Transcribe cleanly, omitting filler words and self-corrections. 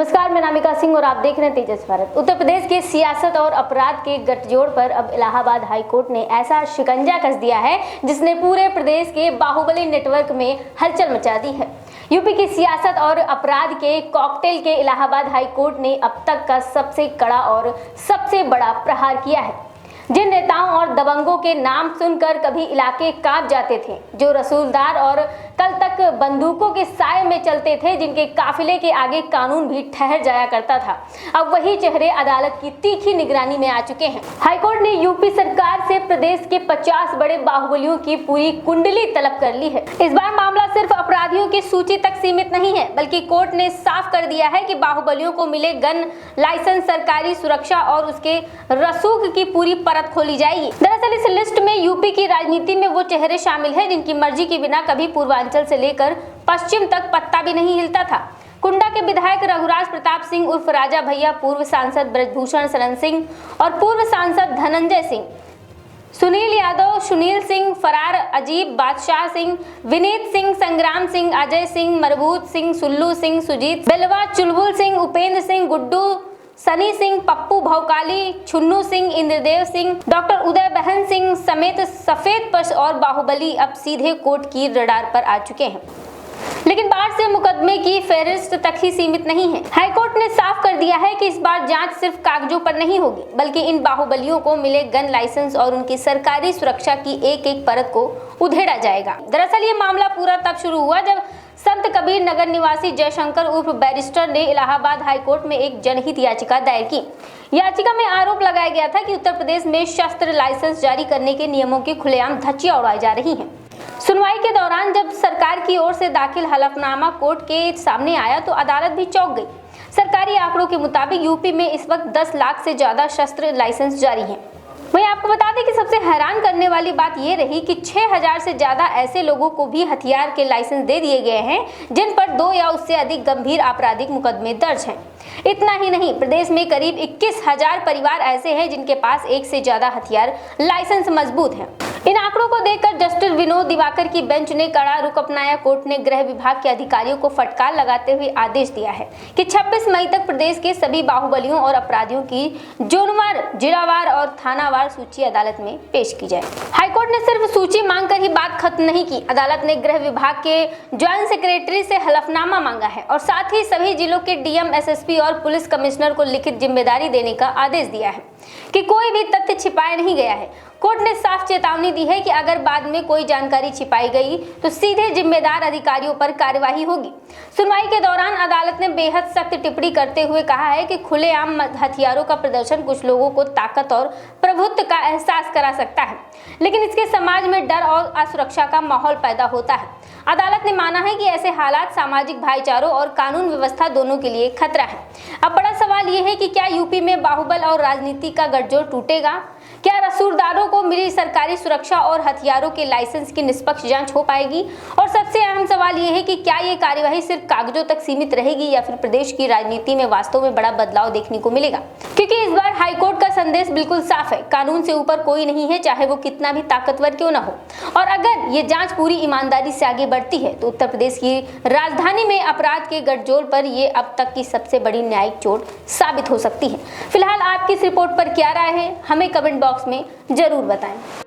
नमस्कार, मैं नामिका सिंह और आप देख रहे हैं तेजस भारत। उत्तर प्रदेश के सियासत और अपराध के गठजोड़ पर अब इलाहाबाद हाई कोर्ट ने ऐसा शिकंजा कस दिया है जिसने पूरे प्रदेश के बाहुबली नेटवर्क में हलचल मचा दी है। यूपी की सियासत और अपराध के कॉकटेल के इलाहाबाद हाई कोर्ट ने अब तक का सबसे कड़ा और सबसे बड़ा प्रहार किया है। जिन नेताओं और दबंगों के नाम सुनकर कभी इलाके कांप जाते थे, जो रसूलदार और कल तक बंदूकों के साए में चलते थे, जिनके काफिले के आगे कानून भी ठहर जाया करता था, अब वही चेहरे अदालत की तीखी निगरानी में आ चुके हैं। हाईकोर्ट ने यूपी सरकार से प्रदेश के 50 बड़े बाहुबलियों की पूरी कुंडली तलब कर ली है। इस बार मामला सिर्फ अपराधियों की सूची तक सीमित नहीं है, बल्कि कोर्ट ने साफ कर दिया है कि बाहुबलियों को मिले गन लाइसेंस, सरकारी सुरक्षा और उसके रसूख की पूरी परत खोली जाएगी। दरअसल इस लिस्ट में यूपी की राजनीति में वो चेहरे शामिल हैं जिनकी मर्जी के बिना कभी पूर्वांचल से लेकर पश्चिम तक पत्ता भी नहीं हिलता था। कुंडा के विधायक रघुराज प्रताप सिंह उर्फ राजा भैया, पूर्व सांसद ब्रजभूषण शरण सिंह और पूर्व सांसद धनंजय सिंह, सुनील यादव, सुनील सिंह, फरार अजीब, बादशाह सिंह, विनीत सिंह, संग्राम सिंह, अजय सिंह, मरबूत सिंह, सुल्लू सिंह, सुजीत बेलवा, चुलबुल सिंह, उपेंद्र सिंह, गुड्डू, सनी सिंह, पप्पू भौकाली, छुन्नू सिंह, इंद्रदेव सिंह, डॉक्टर उदय बहन सिंह समेत सफेद पश और बाहुबली अब सीधे कोर्ट की रडार पर आ चुके हैं। लेकिन बाढ़ से मुकदमे की फेहरिस्त तक ही सीमित नहीं है। हाईकोर्ट ने साफ कर दिया है कि इस बार जांच सिर्फ कागजों पर नहीं होगी, बल्कि इन बाहुबलियों को मिले गन लाइसेंस और उनकी सरकारी सुरक्षा की एक एक परत को उधेड़ा जाएगा। दरअसल ये मामला पूरा तब शुरू हुआ जब संत कबीर नगर निवासी जयशंकर उर्फ बैरिस्टर ने इलाहाबाद हाईकोर्ट में एक जनहित याचिका दायर की। याचिका में आरोप लगाया गया था कि उत्तर प्रदेश में शस्त्र लाइसेंस जारी करने के नियमों की खुलेआम धज्जियां उड़ाई जा रही हैं। सुनवाई के दौरान जब सरकार की ओर से दाखिल हलफनामा कोर्ट के सामने आया तो अदालत भी चौंक गई। सरकारी आंकड़ों के मुताबिक यूपी में इस वक्त 10 लाख से ज्यादा शस्त्र लाइसेंस जारी हैं। वहीं आपको बता दें कि सबसे हैरान करने वाली बात यह रही कि 6000 से ज्यादा ऐसे लोगों को भी हथियार के लाइसेंस दे दिए गए हैं जिन पर 2 या उससे अधिक गंभीर आपराधिक मुकदमे दर्ज हैं। इतना ही नहीं, प्रदेश में करीब 21,000 परिवार ऐसे हैं जिनके पास एक से ज्यादा हथियार लाइसेंस मजबूत है। इन आंकड़ों को देखकर जस्टिस विनोद दिवाकर की बेंच ने कड़ा रुख अपनाया। कोर्ट ने गृह विभाग के अधिकारियों को फटकार लगाते हुए आदेश दिया है कि 26 मई तक प्रदेश के सभी बाहुबलियों और अपराधियों की जोनवार, जिलावार और थानावार सूची अदालत में पेश की जाए। हाईकोर्ट ने सिर्फ सूची मांगकर ही बात खत्म नहीं की। अदालत ने गृह विभाग के ज्वाइंट सेक्रेटरी से हलफनामा मांगा है और साथ ही सभी जिलों के डीएम, एसएसपी और पुलिस कमिश्नर को लिखित जिम्मेदारी देने का आदेश दिया है कि कोई भी तथ्य छिपाया नहीं गया है। कोर्ट ने साफ चेतावनी दी है कि अगर बाद में कोई जानकारी छिपाई गई तो सीधे जिम्मेदार अधिकारियों पर कार्यवाही होगी। सुनवाई के दौरान अदालत ने बेहद सख्त टिप्पणी करते हुए कहा है कि खुलेआम हथियारों का प्रदर्शन कुछ लोगों को ताकत और प्रभुत्व का एहसास करा सकता है, लेकिन इसके समाज में डर और असुरक्षा का माहौल पैदा होता है। अदालत ने माना है कि ऐसे हालात सामाजिक भाईचारों और कानून व्यवस्था दोनों के लिए खतरा है। अब बड़ा सवाल ये है कि क्या यूपी में बाहुबल और राजनीति का गठजोड़ टूटेगा? क्या रसूलदारों को मिली सरकारी सुरक्षा और हथियारों के लाइसेंस की निष्पक्ष जांच हो पाएगी? और सबसे अहम सवाल ये है कि क्या ये कार्यवाही सिर्फ कागजों तक सीमित रहेगी या फिर प्रदेश की राजनीति में वास्तव में बड़ा बदलाव देखने को मिलेगा? क्योंकि इस बार हाईकोर्ट का संदेश बिल्कुल साफ है, कानून से ऊपर कोई नहीं है, चाहे वो कितना भी ताकतवर क्यों न हो। और अगर ये जांच पूरी ईमानदारी से आगे बढ़ती है तो उत्तर प्रदेश की राजधानी में अपराध के गठजोड़ पर ये अब तक की सबसे बड़ी न्यायिक चोट साबित हो सकती है। फिलहाल आपकी इस रिपोर्ट पर क्या राय है, हमें कमेंट बॉक्स में जरूर बताएं।